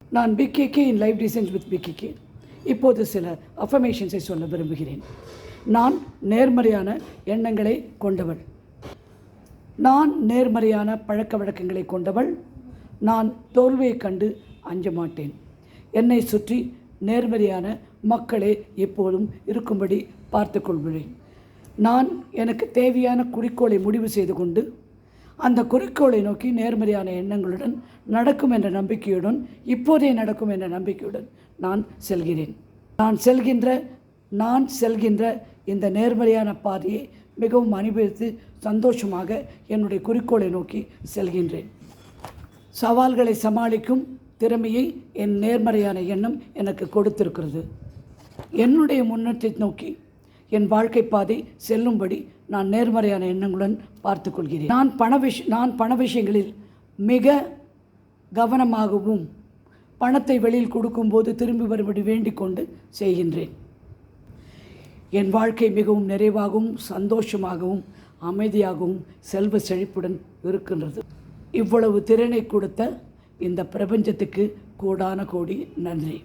நான் PKK in life designs with PKK இப்போது சில அஃபர்மேஷன்ஸை சொல்ல விரும்புகிறேன். நான் நேர்மறையான எண்ணங்களை கொண்டவள். நான் நேர்மறையான பழக்க வழக்கங்களை கொண்டவள். நான் தோல்வியை கண்டு அஞ்ச மாட்டேன். என்னை சுற்றி நேர்மறையான மக்களே எப்போதும் இருக்கும்படி பார்த்து கொள்கிறேன். நான் எனக்கு தேவையான குறிக்கோளை முடிவு செய்து கொண்டு அந்த குறிக்கோளை நோக்கி நேர்மறையான எண்ணங்களுடன் நடக்கும் என்ற நம்பிக்கையுடன், இப்போதே நடக்கும் என்ற நம்பிக்கையுடன் நான் செல்கிறேன். நான் செல்கின்ற இந்த நேர்மறையான பாதையை மிகவும் அனுபவித்து சந்தோஷமாக என்னுடைய குறிக்கோளை நோக்கி செல்கின்றேன். சவால்களை சமாளிக்கும் திறமையை என் நேர்மறையான எண்ணம் எனக்கு கொடுத்திருக்கிறது. என்னுடைய முன்னேற்றத்தை நோக்கி என் வாழ்க்கை பாதை செல்லும்படி நான் நேர்மறையான எண்ணங்களுடன் பார்த்து கொள்கிறேன். நான் பண விஷயங்களில் மிக கவனமாகவும் பணத்தை வெளியில் கொடுக்கும்போது திரும்பி வரும்படி வேண்டிக் கொண்டு செய்கின்றேன். என் வாழ்க்கை மிகவும் நிறைவாகவும் சந்தோஷமாகவும் அமைதியாகவும் செல்வ செழிப்புடன் இருக்கின்றது. இவ்வளவு திறனை கொடுத்த இந்த பிரபஞ்சத்துக்கு கோடான கோடி நன்றி.